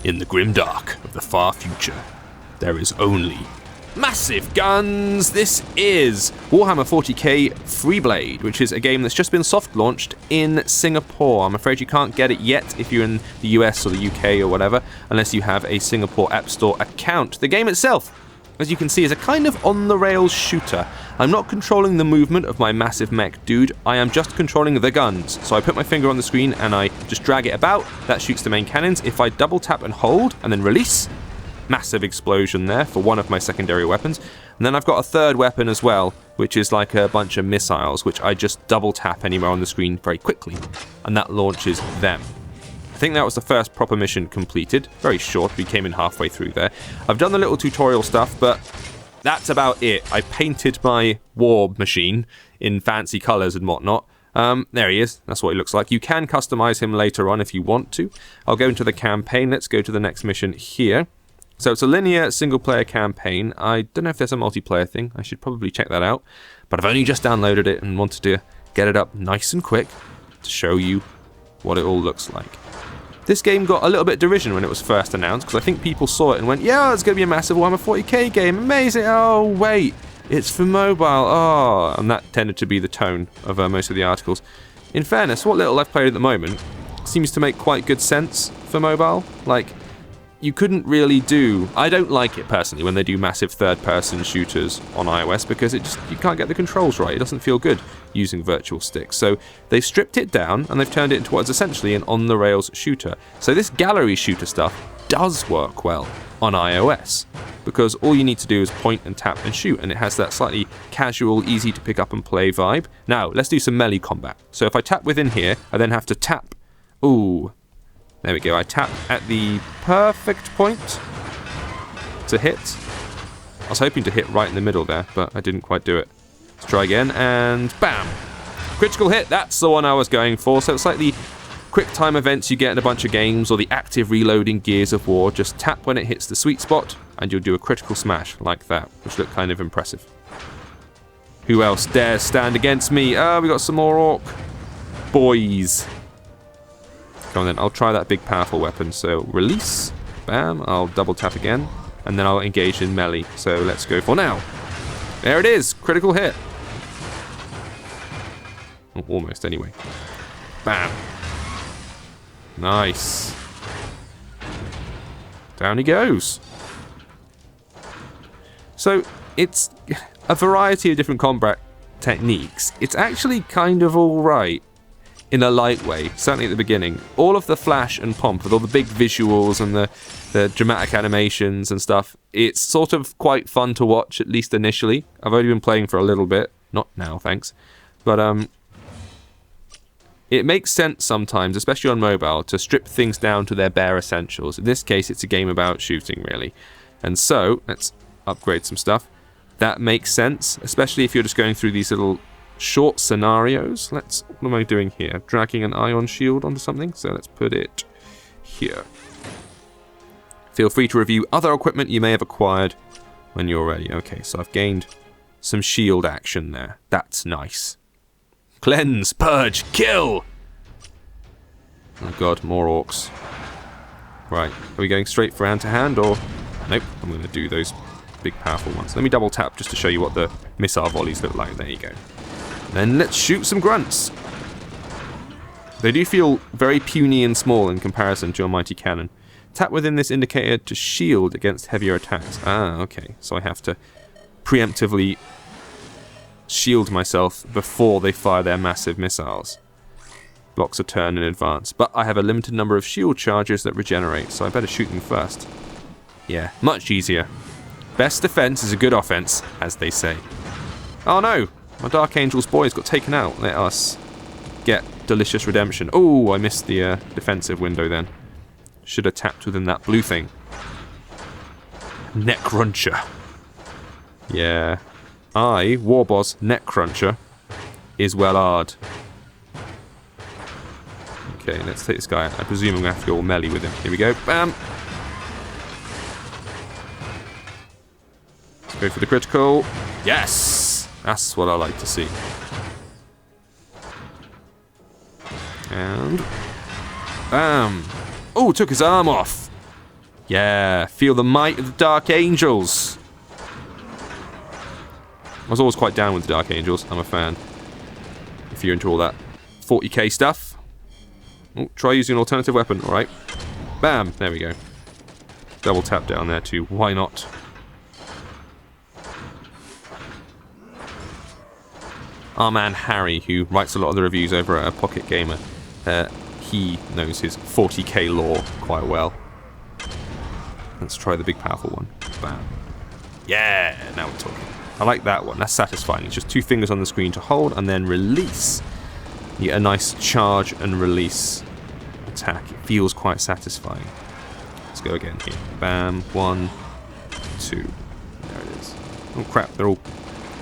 In the grim dark of the far future, there is only massive guns. This is Warhammer 40k Freeblade, which is a game that's just been soft launched in Singapore. I'm afraid you can't get it yet if you're in the US or the UK or whatever, unless you have a Singapore App Store account. The game itself, as you can see, is a kind of on-the-rails shooter. I'm not controlling the movement of my massive mech dude, I am just controlling the guns. So I put my finger on the screen and I just drag it about, that shoots the main cannons. If I double tap and hold and then release, massive explosion there for one of my secondary weapons. And then I've got a third weapon as well, which is like a bunch of missiles, which I just double tap anywhere on the screen very quickly, and that launches them. I think that was the first proper mission completed. Very short, we came in halfway through there. I've done the little tutorial stuff, but that's about it. I painted my war machine in fancy colours and whatnot. There he is. That's what he looks like. You can customize him later on if you want to. I'll go into the campaign. Let's go to the next mission here. So it's a linear single-player campaign. I don't know if there's a multiplayer thing. I should probably check that out. But I've only just downloaded it and wanted to get it up nice and quick to show you what it all looks like. This game got a little bit of derision when it was first announced, because I think people saw it and went, yeah, it's going to be a massive Warhammer 40k game, amazing, oh wait, it's for mobile, oh, and that tended to be the tone of most of the articles. In fairness, what little I've played at the moment seems to make quite good sense for mobile. Like, you couldn't really do... I don't like it personally when they do massive third-person shooters on iOS, because you can't get the controls right. It doesn't feel good using virtual sticks. So they've stripped it down and they've turned it into what is essentially an on-the-rails shooter. So this gallery shooter stuff does work well on iOS, because all you need to do is point and tap and shoot, and it has that slightly casual, easy to pick up and play vibe. Now, let's do some melee combat. So if I tap within here, I then have to tap. Ooh. There we go, I tap at the perfect point to hit. I was hoping to hit right in the middle there, but I didn't quite do it. Let's try again, and bam! Critical hit, that's the one I was going for. So it's like the quick time events you get in a bunch of games, or the active reloading Gears of War. Just tap when it hits the sweet spot, and you'll do a critical smash like that, which looked kind of impressive. Who else dares stand against me? We got some more orc boys. Come on then, I'll try that big powerful weapon. So release, bam, I'll double tap again, and then I'll engage in melee. So let's go for now. There it is, critical hit. Oh, almost anyway. Bam. Nice. Down he goes. So it's a variety of different combat techniques. It's actually kind of alright. In a light way, certainly at the beginning. All of the flash and pomp, with all the big visuals and the dramatic animations and stuff, it's sort of quite fun to watch, at least initially. I've only been playing for a little bit. Not now, thanks. But it makes sense sometimes, especially on mobile, to strip things down to their bare essentials. In this case, it's a game about shooting, really. And so, let's upgrade some stuff. That makes sense, especially if you're just going through these little short scenarios. What am I doing here? Dragging an ion shield onto something, so let's put it here. Feel free to review other equipment you may have acquired when you're ready. Okay, so I've gained some shield action there. That's nice. Cleanse, purge, kill! Oh god, more orcs. Right, are we going straight for hand-to-hand, or... Nope, I'm going to do those big powerful ones. Let me double tap just to show you what the missile volleys look like. There you go. Then let's shoot some grunts. They do feel very puny and small in comparison to your mighty cannon. Tap within this indicator to shield against heavier attacks. Ah, okay. So I have to preemptively shield myself before they fire their massive missiles. Blocks a turn in advance. But I have a limited number of shield charges that regenerate, so I better shoot them first. Yeah, much easier. Best defense is a good offense, as they say. Oh no! My Dark Angel's boys got taken out. Let us get delicious redemption. Oh, I missed the defensive window then. Should have tapped within that blue thing. Neck Cruncher. Yeah. War Boss Neck Cruncher, is well hard. Okay, let's take this guy out. I presume I'm going to have to go all melee with him. Here we go. Bam! Let's go for the critical. Yes! That's what I like to see. And... bam! Oh, took his arm off! Yeah, feel the might of the Dark Angels. I was always quite down with the Dark Angels. I'm a fan. If you're into all that 40k stuff. Oh, try using an alternative weapon. All right. Bam. There we go. Double tap down there too. Why not? Our man Harry, who writes a lot of the reviews over at Pocket Gamer, he knows his 40k lore quite well. Let's try the big powerful one. Bam. Yeah, now we're talking. I like that one. That's satisfying. It's just 2 fingers on the screen to hold and then release. You get a nice charge and release attack. It feels quite satisfying. Let's go again here. Bam. 1, 2. There it is. Oh crap, they're all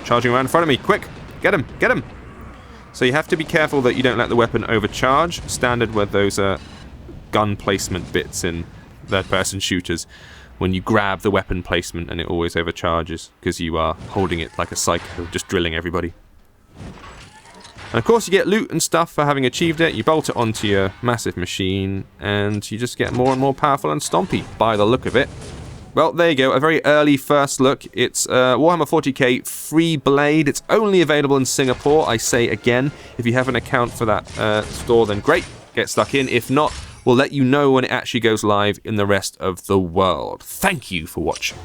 charging around in front of me. Quick! Get him! Get him! So you have to be careful that you don't let the weapon overcharge. Standard with those gun placement bits in third-person shooters. When you grab the weapon placement and it always overcharges because you are holding it like a psycho, just drilling everybody. And of course you get loot and stuff for having achieved it. You bolt it onto your massive machine and you just get more and more powerful and stompy by the look of it. Well, there you go, a very early first look. It's Warhammer 40k Freeblade. It's only available in Singapore, I say again. If you have an account for that store, then great, get stuck in. If not, we'll let you know when it actually goes live in the rest of the world. Thank you for watching.